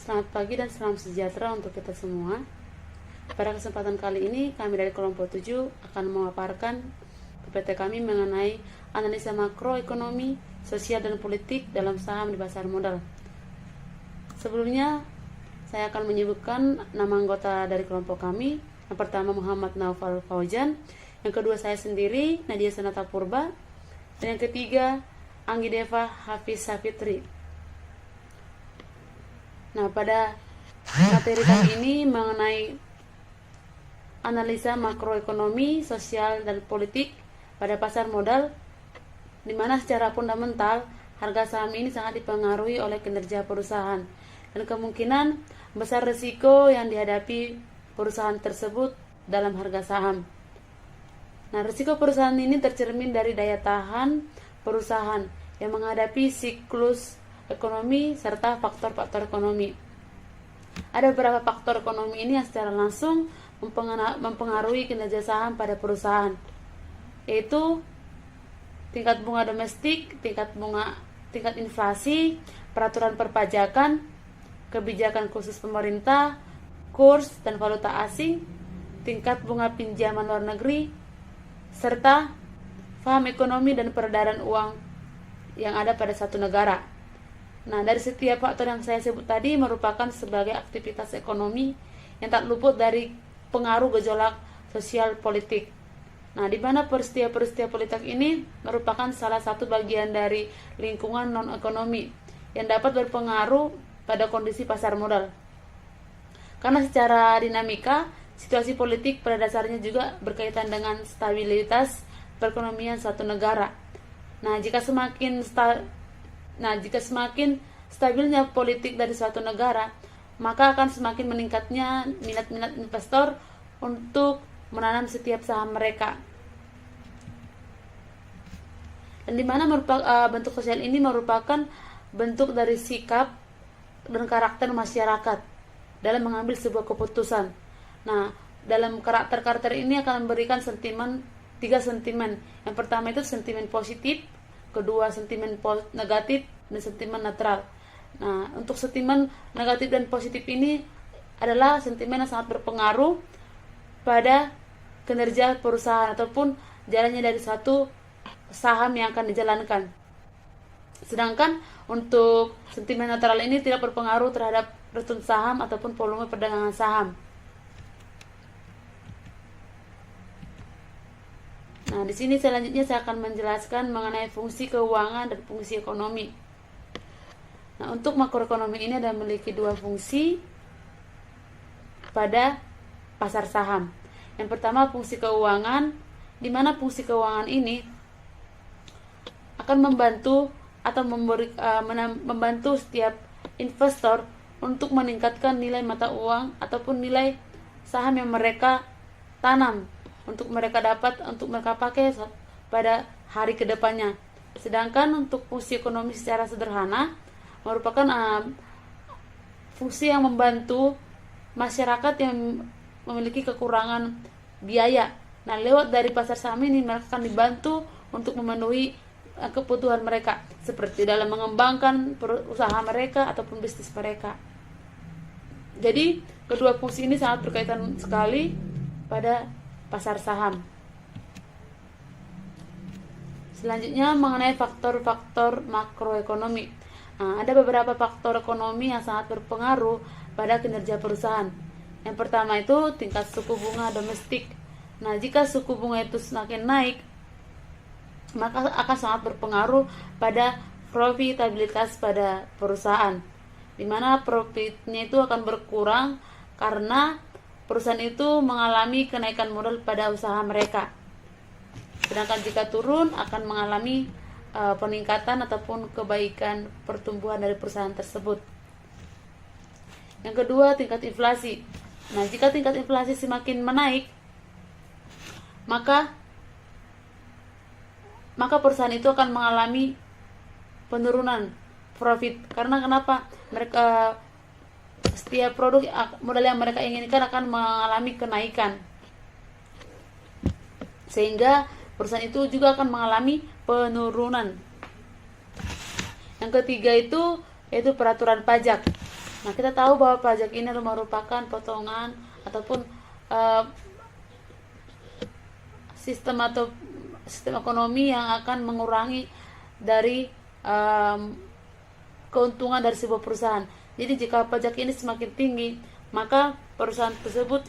Selamat pagi dan salam sejahtera untuk kita semua. Pada kesempatan kali ini, kami dari kelompok 7 akan memaparkan PPT kami mengenai analisa makroekonomi, sosial, dan politik dalam saham di pasar modal. Sebelumnya, saya akan menyebutkan nama anggota dari kelompok kami. Yang pertama Muhammad Naufal Fauzan, yang kedua saya sendiri, Nadia Sanata Purba, dan yang ketiga Anggi Deva Hafiz Safitri. Nah, pada materi kali ini mengenai analisa makroekonomi, sosial, dan politik pada pasar modal, di mana secara fundamental harga saham ini sangat dipengaruhi oleh kinerja perusahaan dan kemungkinan besar risiko yang dihadapi perusahaan tersebut dalam harga saham. Nah, risiko perusahaan ini tercermin dari daya tahan perusahaan yang menghadapi siklus ekonomi serta faktor-faktor ekonomi. Ada beberapa faktor ekonomi ini yang secara langsung mempengaruhi kinerja saham pada perusahaan, yaitu tingkat bunga domestik, tingkat inflasi, peraturan perpajakan, kebijakan khusus pemerintah, kurs dan valuta asing, tingkat bunga pinjaman luar negeri, serta paham ekonomi dan peredaran uang yang ada pada satu negara. Nah, dari setiap faktor yang saya sebut tadi merupakan sebagai aktivitas ekonomi yang tak luput dari pengaruh gejolak sosial politik. Nah, di mana peristiwa-peristiwa politik ini merupakan salah satu bagian dari lingkungan non-ekonomi yang dapat berpengaruh pada kondisi pasar modal. Karena secara dinamika, situasi politik pada dasarnya juga berkaitan dengan stabilitas perekonomian suatu negara. Nah, jika semakin stabilnya politik dari suatu negara, maka akan semakin meningkatnya minat-minat investor untuk menanam setiap saham mereka. Dan di mana bentuk sosial ini merupakan bentuk dari sikap dan karakter masyarakat dalam mengambil sebuah keputusan. Nah, dalam karakter ini akan memberikan tiga sentimen. Yang pertama itu sentimen positif, kedua sentimen negatif, dan sentimen netral. Nah, untuk sentimen negatif dan positif ini adalah sentimen yang sangat berpengaruh pada kinerja perusahaan ataupun jalannya dari suatu saham yang akan dijalankan. Sedangkan untuk sentimen netral ini tidak berpengaruh terhadap return saham ataupun volume perdagangan saham. Nah, di sini selanjutnya saya akan menjelaskan mengenai fungsi keuangan dan fungsi ekonomi. Nah, untuk makroekonomi ini ada memiliki dua fungsi pada pasar saham. Yang pertama fungsi keuangan, di mana fungsi keuangan ini akan membantu atau membantu setiap investor untuk meningkatkan nilai mata uang ataupun nilai saham yang mereka tanam untuk mereka pakai pada hari kedepannya. Sedangkan untuk fungsi ekonomi secara sederhana merupakan fungsi yang membantu masyarakat yang memiliki kekurangan biaya. Nah, lewat dari pasar saham ini mereka akan dibantu untuk memenuhi kebutuhan mereka seperti dalam mengembangkan usaha mereka ataupun bisnis mereka. Jadi, kedua fungsi ini sangat berkaitan sekali pada pasar saham. Selanjutnya mengenai faktor-faktor makroekonomi. Nah, ada beberapa faktor ekonomi yang sangat berpengaruh pada kinerja perusahaan. Yang pertama itu tingkat suku bunga domestik. Nah, jika suku bunga itu semakin naik, maka akan sangat berpengaruh pada profitabilitas pada perusahaan, di mana profitnya itu akan berkurang karena perusahaan itu mengalami kenaikan modal pada usaha mereka. Sedangkan jika turun akan mengalami peningkatan ataupun kebaikan pertumbuhan dari perusahaan tersebut. Yang kedua, tingkat inflasi. Nah, jika tingkat inflasi semakin menaik, maka perusahaan itu akan mengalami penurunan profit. Karena kenapa? Mereka setiap produk modal yang mereka inginkan akan mengalami kenaikan, sehingga perusahaan itu juga akan mengalami penurunan. Yang ketiga itu yaitu peraturan pajak. Nah, kita tahu bahwa pajak ini merupakan potongan ataupun sistem ekonomi yang akan mengurangi dari keuntungan dari sebuah perusahaan. Jadi jika pajak ini semakin tinggi, maka perusahaan tersebut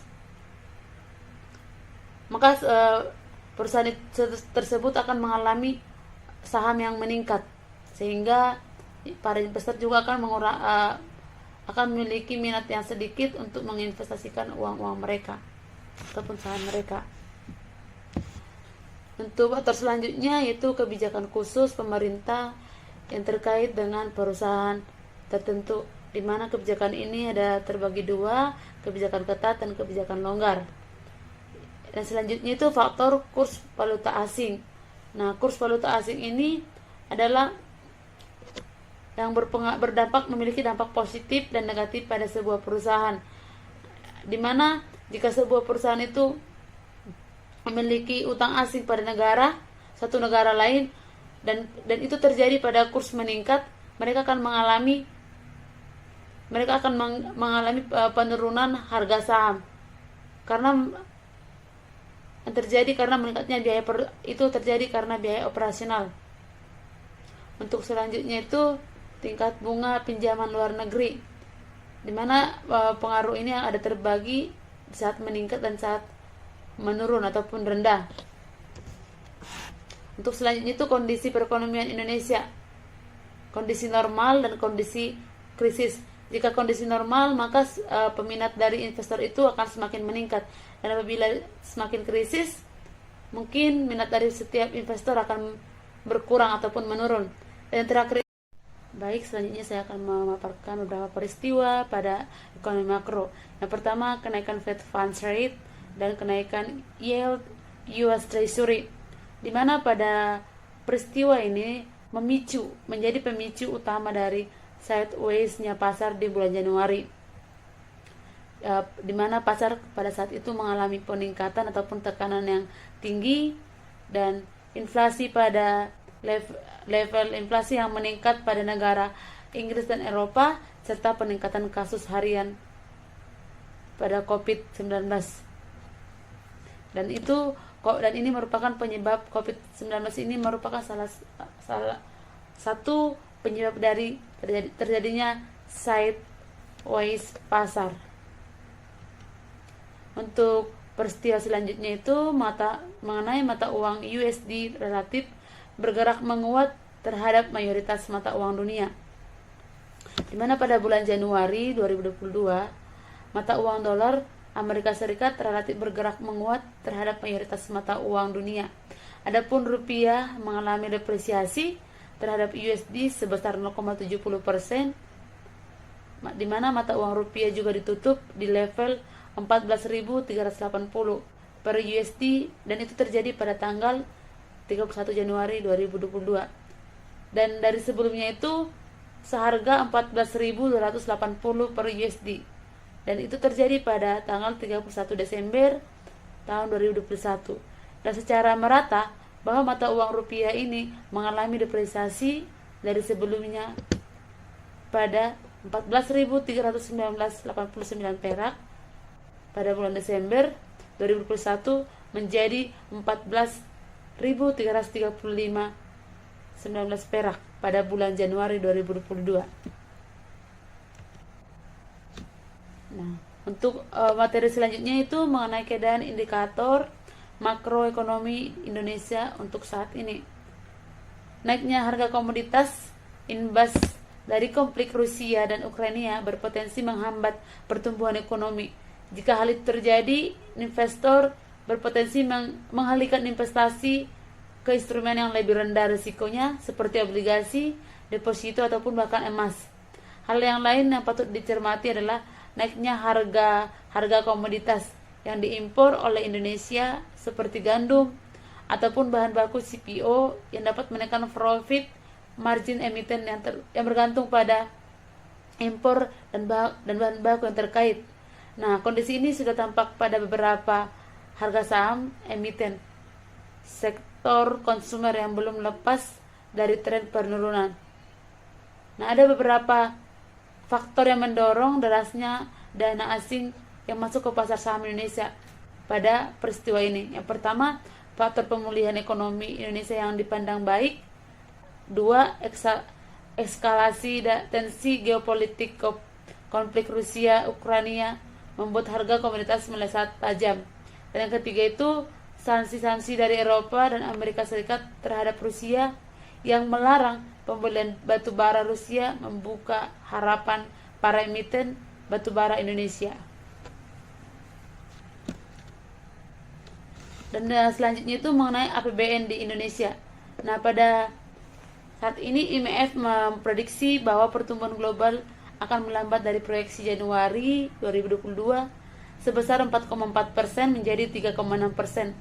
akan mengalami saham yang meningkat, sehingga para investor juga akan memiliki minat yang sedikit untuk menginvestasikan uang mereka ataupun saham mereka. Untuk faktor selanjutnya yaitu kebijakan khusus pemerintah yang terkait dengan perusahaan tertentu, di mana kebijakan ini ada terbagi dua, kebijakan ketat dan kebijakan longgar. Dan selanjutnya itu faktor kurs valuta asing. Nah, kurs valuta asing ini adalah yang memiliki dampak positif dan negatif pada sebuah perusahaan, di mana jika sebuah perusahaan itu memiliki utang asing pada satu negara lain, dan itu terjadi pada kurs meningkat, mereka akan mengalami penurunan harga saham karena meningkatnya biaya operasional. Untuk selanjutnya itu tingkat bunga pinjaman luar negeri, di mana pengaruh ini ada terbagi saat meningkat dan saat menurun ataupun rendah. Untuk selanjutnya itu kondisi perekonomian Indonesia, kondisi normal dan kondisi krisis. Jika kondisi normal, maka peminat dari investor itu akan semakin meningkat, dan apabila semakin krisis, mungkin minat dari setiap investor akan berkurang ataupun menurun. Dan terakhir, baik, selanjutnya saya akan memaparkan beberapa peristiwa pada ekonomi makro. Yang pertama, kenaikan Fed Funds Rate dan kenaikan yield US Treasury, di mana pada peristiwa ini menjadi pemicu utama dari sideways-nya pasar di bulan Januari, di mana pasar pada saat itu mengalami peningkatan ataupun tekanan yang tinggi, dan inflasi pada level inflasi yang meningkat pada negara Inggris dan Eropa, serta peningkatan kasus harian pada COVID-19. Dan ini merupakan penyebab COVID-19 ini merupakan salah satu penyebab dari terjadinya sideways pasar. Untuk peristiwa selanjutnya itu mengenai mata uang USD relatif bergerak menguat terhadap mayoritas mata uang dunia, di mana pada bulan Januari 2022 mata uang dolar Amerika Serikat relatif bergerak menguat terhadap mayoritas mata uang dunia. Adapun rupiah mengalami depresiasi terhadap USD sebesar 0,70%, di mana mata uang rupiah juga ditutup di level 14.380 per USD, dan itu terjadi pada tanggal 31 Januari 2022. Dan dari sebelumnya itu seharga 14.280 per USD, dan itu terjadi pada tanggal 31 Desember tahun 2021. Dan secara merata bahwa mata uang rupiah ini mengalami depresiasi dari sebelumnya pada 14.389 perak pada bulan Desember 2021 menjadi 14.335 perak pada bulan Januari 2022. Nah, untuk materi selanjutnya itu mengenai keadaan indikator makroekonomi Indonesia untuk saat ini. Naiknya harga komoditas imbas dari konflik Rusia dan Ukraina berpotensi menghambat pertumbuhan ekonomi. Jika hal itu terjadi, investor berpotensi mengalihkan investasi ke instrumen yang lebih rendah risikonya seperti obligasi, deposito ataupun bahkan emas. Hal yang lain yang patut dicermati adalah naiknya harga komoditas yang diimpor oleh Indonesia seperti gandum ataupun bahan baku CPO yang dapat menekan profit margin emiten yang bergantung pada impor dan bahan baku yang terkait. Nah, kondisi ini sudah tampak pada beberapa harga saham emiten sektor konsumer yang belum lepas dari tren penurunan. Nah, ada beberapa faktor yang mendorong derasnya dana asing yang masuk ke pasar saham Indonesia pada peristiwa ini. Yang pertama, faktor pemulihan ekonomi Indonesia yang dipandang baik. Dua, eskalasi tensi geopolitik konflik Rusia Ukraina membuat harga komoditas melesat tajam. Dan yang ketiga itu sanksi-sanksi dari Eropa dan Amerika Serikat terhadap Rusia yang melarang pembelian batu bara Rusia, membuka harapan para emiten batu bara Indonesia. Dan selanjutnya itu mengenai APBN di Indonesia. Nah, pada saat ini IMF memprediksi bahwa pertumbuhan global akan melambat dari proyeksi Januari 2022 sebesar 4,4% menjadi 3,6%,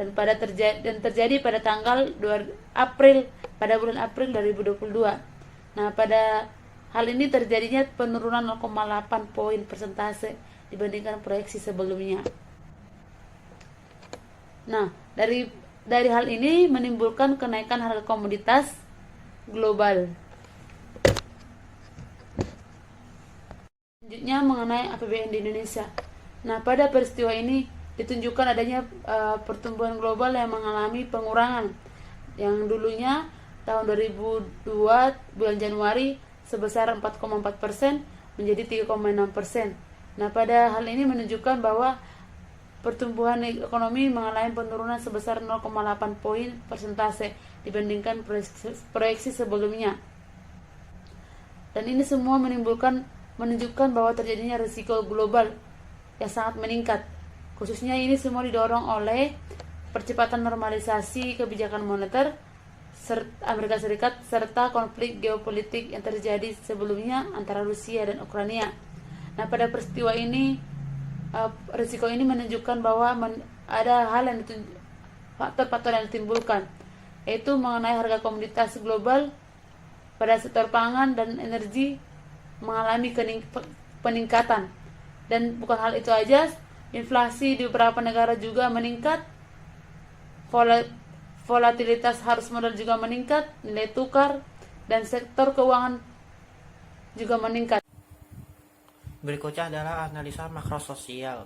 dan terjadi pada tanggal 2 April pada bulan April 2022. Nah, pada hal ini terjadinya penurunan 0,8 poin persentase dibandingkan proyeksi sebelumnya. Nah, dari hal ini menimbulkan kenaikan harga komoditas global. Selanjutnya mengenai APBN di Indonesia. Nah, pada peristiwa ini ditunjukkan adanya pertumbuhan global yang mengalami pengurangan, yang dulunya tahun 2002 bulan Januari sebesar 4,4% menjadi 3,6%. Nah, pada hal ini menunjukkan bahwa pertumbuhan ekonomi mengalami penurunan sebesar 0,8 poin persentase dibandingkan proyeksi sebelumnya. Dan ini semua menunjukkan bahwa terjadinya risiko global yang sangat meningkat. Khususnya ini semua didorong oleh percepatan normalisasi kebijakan moneter Amerika Serikat serta konflik geopolitik yang terjadi sebelumnya antara Rusia dan Ukraina. Nah, pada peristiwa ini risiko ini menunjukkan bahwa ada faktor-faktor yang ditimbulkan, yaitu mengenai harga komoditas global pada sektor pangan dan energi mengalami peningkatan. Dan bukan hal itu aja, inflasi di beberapa negara juga meningkat, volatilitas arus modal juga meningkat, nilai tukar dan sektor keuangan juga meningkat. Berikutnya adalah analisa makrososial.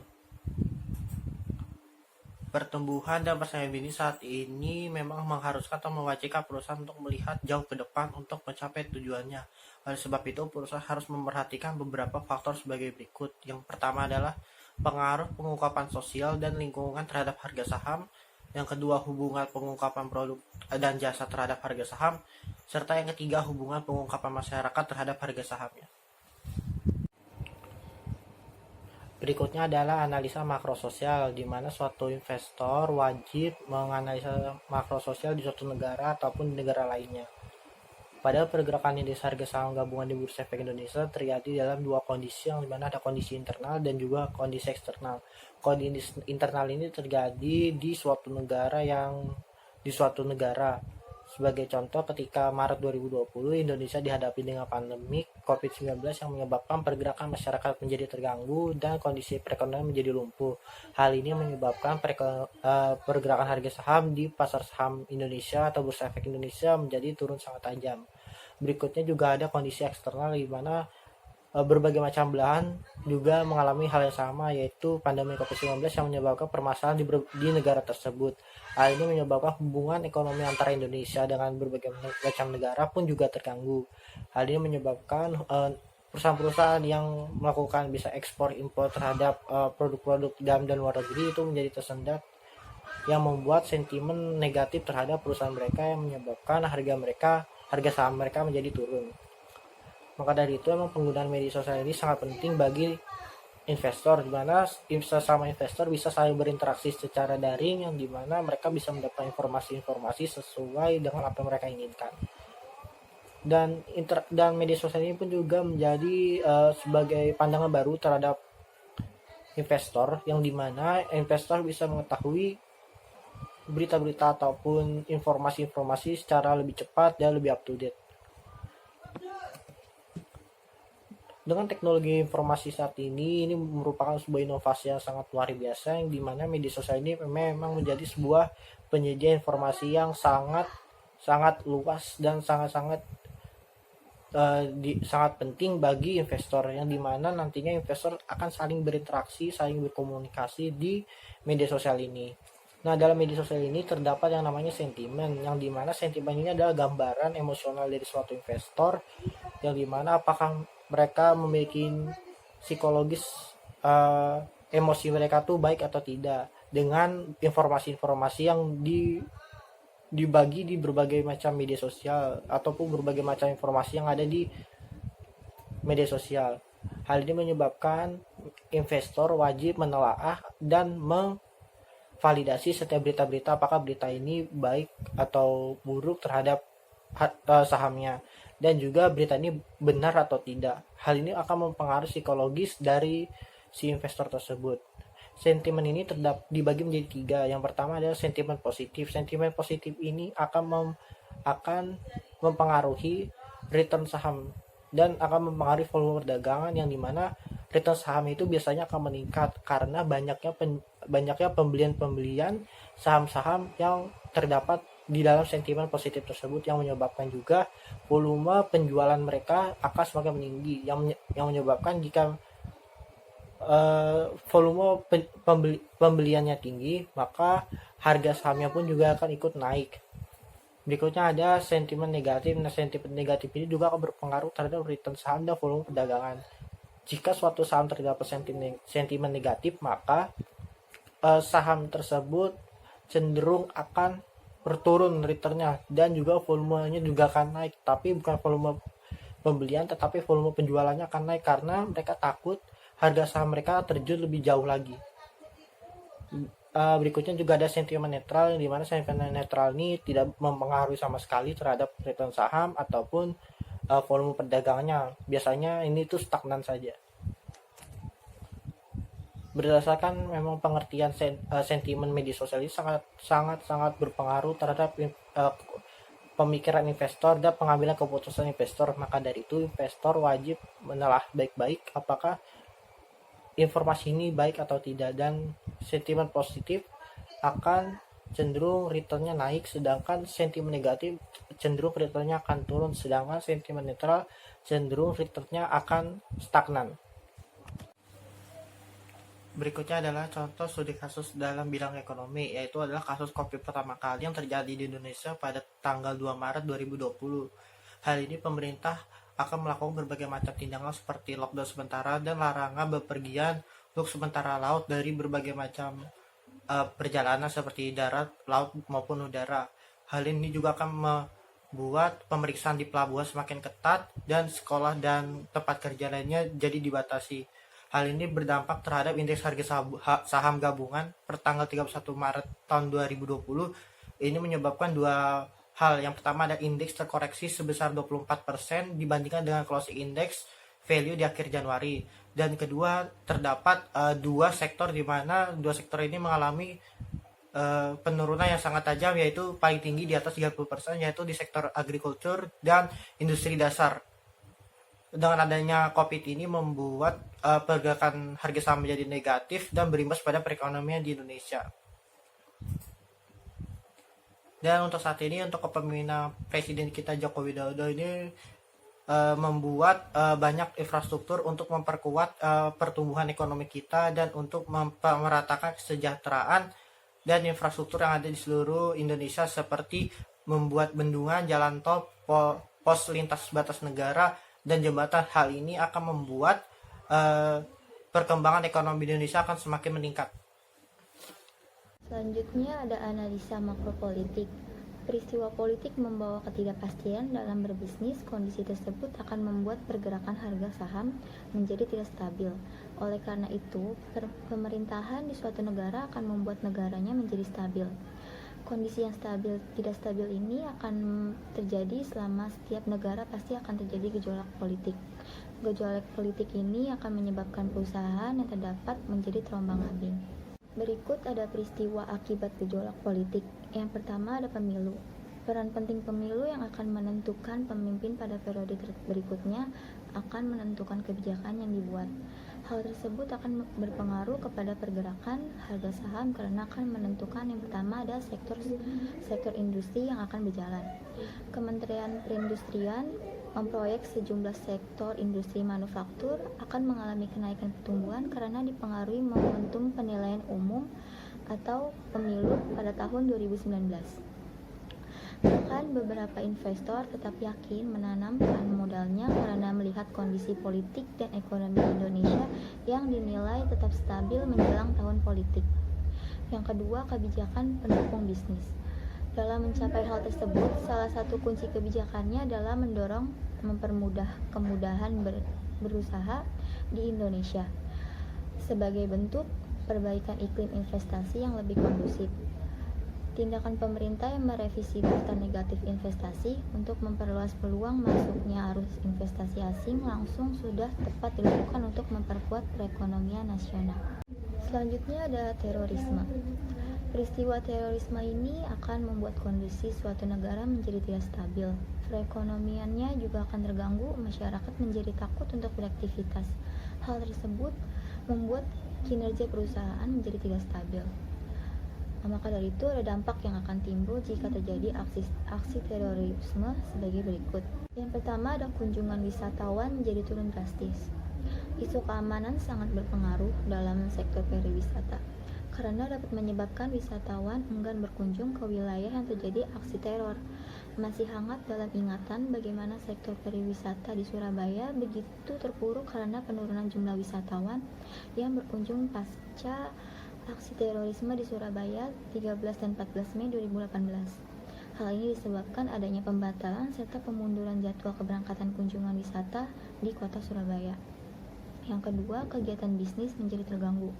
Pertumbuhan dan persaingan bisnis saat ini memang mengharuskan atau mewajibkan perusahaan untuk melihat jauh ke depan untuk mencapai tujuannya. Oleh sebab itu, perusahaan harus memperhatikan beberapa faktor sebagai berikut. Yang pertama adalah pengaruh pengungkapan sosial dan lingkungan terhadap harga saham. Yang kedua, hubungan pengungkapan produk dan jasa terhadap harga saham. Serta yang ketiga, hubungan pengungkapan masyarakat terhadap harga sahamnya. Berikutnya adalah analisa makrososial, di mana suatu investor wajib menganalisa makrososial di suatu negara ataupun di negara lainnya. Pada pergerakan indeks harga saham gabungan di Bursa Efek Indonesia terjadi dalam dua kondisi, yang dimana ada kondisi internal dan juga kondisi eksternal. Kondisi internal ini terjadi di suatu negara. Sebagai contoh, ketika Maret 2020 Indonesia dihadapi dengan pandemi COVID-19 yang menyebabkan pergerakan masyarakat menjadi terganggu dan kondisi perekonomian menjadi lumpuh. Hal ini menyebabkan pergerakan harga saham di pasar saham Indonesia atau Bursa Efek Indonesia menjadi turun sangat tajam. Berikutnya juga ada kondisi eksternal, di mana berbagai macam belahan juga mengalami hal yang sama, yaitu pandemi COVID-19 yang menyebabkan permasalahan di negara tersebut. Hal ini menyebabkan hubungan ekonomi antara Indonesia dengan berbagai macam negara pun juga terganggu. Hal ini menyebabkan perusahaan-perusahaan yang melakukan bisa ekspor impor terhadap produk-produk dalam dan luar negeri itu menjadi tersendat, yang membuat sentimen negatif terhadap perusahaan mereka, yang menyebabkan harga saham mereka menjadi turun. Maka dari itu, memang penggunaan media sosial ini sangat penting bagi investor, di mana sesama investor bisa saling berinteraksi secara daring, yang dimana mereka bisa mendapat informasi-informasi sesuai dengan apa yang mereka inginkan. Dan media sosial ini pun juga menjadi sebagai pandangan baru terhadap investor, yang dimana investor bisa mengetahui berita-berita ataupun informasi-informasi secara lebih cepat dan lebih up to date. Dengan teknologi informasi saat ini merupakan sebuah inovasi yang sangat luar biasa, yang dimana media sosial ini memang menjadi sebuah penyedia informasi yang sangat luas dan sangat sangat penting bagi investor, yang dimana nantinya investor akan saling berinteraksi, saling berkomunikasi di media sosial ini. Nah, dalam media sosial ini terdapat yang namanya sentimen, yang dimana sentimen ini adalah gambaran emosional dari suatu investor, yang dimana apakah mereka memiliki psikologis, emosi mereka tuh baik atau tidak, dengan informasi-informasi yang dibagi di berbagai macam media sosial ataupun berbagai macam informasi yang ada di media sosial. Hal ini menyebabkan investor wajib menelaah dan memvalidasi setiap berita-berita, apakah berita ini baik atau buruk terhadap sahamnya, dan juga berita ini benar atau tidak. Hal ini akan mempengaruhi psikologis dari si investor tersebut. Sentimen ini dibagi menjadi 3. Yang pertama adalah sentimen positif. Sentimen positif ini akan mempengaruhi return saham dan akan mempengaruhi volume perdagangan, yang dimana return saham itu biasanya akan meningkat karena banyaknya pembelian saham-saham yang terdapat di dalam sentimen positif tersebut, yang menyebabkan juga volume penjualan mereka akan semakin meninggi, yang menyebabkan jika volume pembeliannya tinggi, maka harga sahamnya pun juga akan ikut naik. Berikutnya ada sentimen negatif. Nah, sentimen negatif ini juga akan berpengaruh terhadap return saham dan volume perdagangan. Jika suatu saham terdapat sentimen negatif, maka saham tersebut cenderung akan berturun returnnya, dan juga volumenya juga akan naik, tapi bukan volume pembelian tetapi volume penjualannya akan naik karena mereka takut harga saham mereka terjun lebih jauh lagi. Berikutnya juga ada sentimen netral, di mana sentimen netral ini tidak mempengaruhi sama sekali terhadap return saham ataupun volume perdagangannya. Biasanya ini tuh stagnan saja. Berdasarkan memang pengertian sentimen media sosial ini sangat berpengaruh terhadap pemikiran investor dan pengambilan keputusan investor. Maka dari itu investor wajib menelaah baik-baik apakah informasi ini baik atau tidak, dan sentimen positif akan cenderung returnnya naik, sedangkan sentimen negatif cenderung returnnya akan turun, sedangkan sentimen netral cenderung returnnya akan stagnan. Berikutnya adalah contoh studi kasus dalam bidang ekonomi, yaitu adalah kasus COVID pertama kali yang terjadi di Indonesia pada tanggal 2 Maret 2020. Hal ini pemerintah akan melakukan berbagai macam tindakan seperti lockdown sementara dan larangan bepergian untuk sementara laut dari berbagai macam perjalanan seperti darat, laut maupun udara. Hal ini juga akan membuat pemeriksaan di pelabuhan semakin ketat dan sekolah dan tempat kerja lainnya jadi dibatasi. Hal ini berdampak terhadap indeks harga saham gabungan per tanggal 31 Maret tahun 2020. Ini menyebabkan dua hal. Yang pertama ada indeks terkoreksi sebesar 24% dibandingkan dengan closing index value di akhir Januari. Dan kedua, terdapat dua sektor di mana dua sektor ini mengalami penurunan yang sangat tajam, yaitu paling tinggi di atas 30%, yaitu di sektor agriculture dan industri dasar. Dengan adanya COVID ini membuat pergerakan harga saham menjadi negatif dan berimbas pada perekonomian di Indonesia. Dan untuk saat ini, untuk kepemimpinan Presiden kita Joko Widodo ini membuat banyak infrastruktur untuk memperkuat pertumbuhan ekonomi kita dan untuk meratakan kesejahteraan dan infrastruktur yang ada di seluruh Indonesia, seperti membuat bendungan, jalan tol, pos lintas batas negara, dan jembatan. Hal ini akan membuat perkembangan ekonomi Indonesia akan semakin meningkat. Selanjutnya ada analisa makropolitik. Peristiwa politik membawa ketidakpastian dalam berbisnis. Kondisi tersebut akan membuat pergerakan harga saham menjadi tidak stabil. Oleh karena itu, pemerintahan di suatu negara akan membuat negaranya menjadi stabil. Kondisi yang tidak stabil ini akan terjadi selama setiap negara pasti akan terjadi gejolak politik. Gejolak politik ini akan menyebabkan perusahaan yang terdapat menjadi terombang-ambing. Berikut ada peristiwa akibat gejolak politik. Yang pertama ada pemilu. Peran penting pemilu yang akan menentukan pemimpin pada periode berikutnya akan menentukan kebijakan yang dibuat. Hal tersebut akan berpengaruh kepada pergerakan harga saham karena akan menentukan, yang pertama ada sektor industri yang akan berjalan. Kementerian Perindustrian memproyek sejumlah sektor industri manufaktur akan mengalami kenaikan pertumbuhan karena dipengaruhi momentum penilaian umum atau pemilu pada tahun 2019. Bahkan beberapa investor tetap yakin menanamkan modalnya karena melihat kondisi politik dan ekonomi Indonesia yang dinilai tetap stabil menjelang tahun politik. Yang kedua, kebijakan pendukung bisnis. Dalam mencapai hal tersebut, salah satu kunci kebijakannya adalah mendorong mempermudah kemudahan berusaha di Indonesia sebagai bentuk perbaikan iklim investasi yang lebih kondusif. Tindakan pemerintah yang merevisi daftar negatif investasi untuk memperluas peluang masuknya arus investasi asing langsung sudah tepat dilakukan untuk memperkuat perekonomian nasional. Selanjutnya ada terorisme. Peristiwa terorisme ini akan membuat kondisi suatu negara menjadi tidak stabil. Perekonomiannya juga akan terganggu, masyarakat menjadi takut untuk beraktivitas. Hal tersebut membuat kinerja perusahaan menjadi tidak stabil. Maka dari itu ada dampak yang akan timbul jika terjadi aksi terorisme sebagai berikut. Yang pertama ada kunjungan wisatawan menjadi turun drastis. Isu keamanan sangat berpengaruh dalam sektor pariwisata karena dapat menyebabkan wisatawan enggan berkunjung ke wilayah yang terjadi aksi teror. Masih hangat dalam ingatan bagaimana sektor pariwisata di Surabaya begitu terpuruk karena penurunan jumlah wisatawan yang berkunjung pasca aksi terorisme di Surabaya 13 dan 14 Mei 2018. Hal ini disebabkan adanya pembatalan serta pemunduran jadwal keberangkatan kunjungan wisata di kota Surabaya. Yang kedua, kegiatan bisnis menjadi terganggu.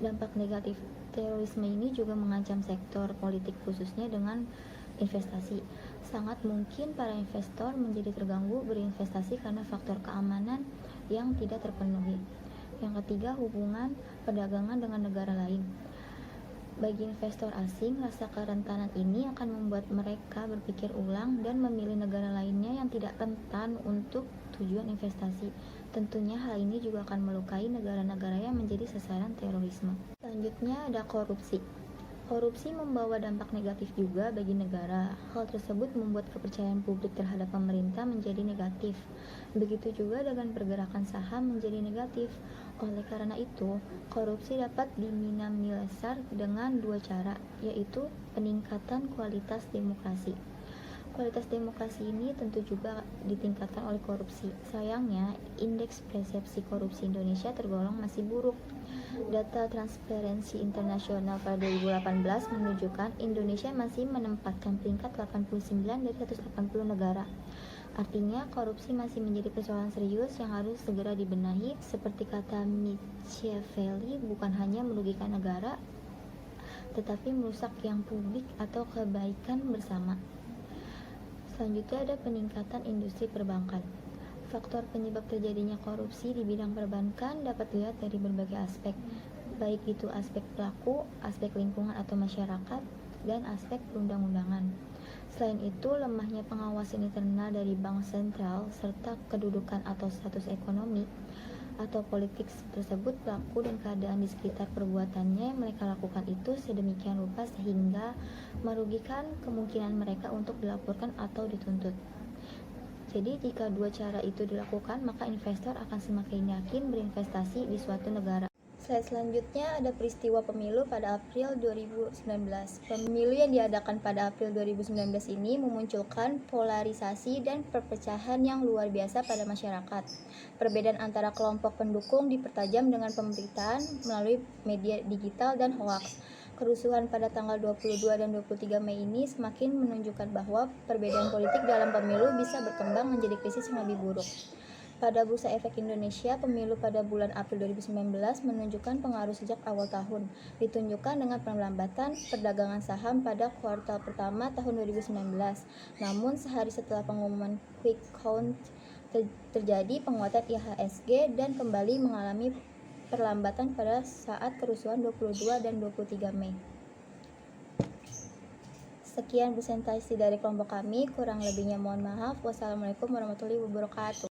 Dampak negatif terorisme ini juga mengancam sektor politik khususnya dengan investasi. Sangat mungkin para investor menjadi terganggu berinvestasi karena faktor keamanan yang tidak terpenuhi. Yang ketiga, hubungan perdagangan dengan negara lain. Bagi investor asing, rasa kerentanan ini akan membuat mereka berpikir ulang dan memilih negara lainnya yang tidak rentan untuk tujuan investasi. Tentunya hal ini juga akan melukai negara-negara yang menjadi sasaran terorisme. Selanjutnya ada korupsi. Korupsi membawa dampak negatif juga bagi negara. Hal tersebut membuat kepercayaan publik terhadap pemerintah menjadi negatif. Begitu juga dengan pergerakan saham menjadi negatif. Oleh karena itu, korupsi dapat diminimalisir dengan dua cara, yaitu peningkatan kualitas demokrasi. Kualitas demokrasi ini tentu juga ditingkatkan oleh korupsi. Sayangnya, indeks persepsi korupsi Indonesia tergolong masih buruk. Data Transparency International pada 2018 menunjukkan Indonesia masih menempatkan peringkat 89 dari 180 negara. Artinya, korupsi masih menjadi persoalan serius yang harus segera dibenahi. Seperti kata Machiavelli, bukan hanya merugikan negara, tetapi merusak yang publik atau kebaikan bersama. Selanjutnya ada peningkatan industri perbankan. Faktor penyebab terjadinya korupsi di bidang perbankan dapat dilihat dari berbagai aspek, baik itu aspek pelaku, aspek lingkungan atau masyarakat, dan aspek perundang-undangan. Selain itu, lemahnya pengawasan internal dari bank sentral serta kedudukan atau status ekonomi atau politik tersebut pelaku dan keadaan di sekitar perbuatannya yang mereka lakukan itu sedemikian rupa sehingga merugikan kemungkinan mereka untuk dilaporkan atau dituntut. Jadi jika dua cara itu dilakukan, maka investor akan semakin yakin berinvestasi di suatu negara. Slide selanjutnya ada peristiwa pemilu pada April 2019. Pemilu yang diadakan pada April 2019 ini memunculkan polarisasi dan perpecahan yang luar biasa pada masyarakat. Perbedaan antara kelompok pendukung dipertajam dengan pemberitaan melalui media digital dan hoaks. Kerusuhan pada tanggal 22 dan 23 Mei ini semakin menunjukkan bahwa perbedaan politik dalam pemilu bisa berkembang menjadi krisis yang lebih buruk. Pada Bursa Efek Indonesia, pemilu pada bulan April 2019 menunjukkan pengaruh sejak awal tahun, ditunjukkan dengan pelambatan perdagangan saham pada kuartal pertama tahun 2019. Namun, sehari setelah pengumuman quick count terjadi penguatan IHSG dan kembali mengalami perlambatan pada saat kerusuhan 22 dan 23 Mei. Sekian presentasi dari kelompok kami, kurang lebihnya mohon maaf. Wassalamualaikum warahmatullahi wabarakatuh.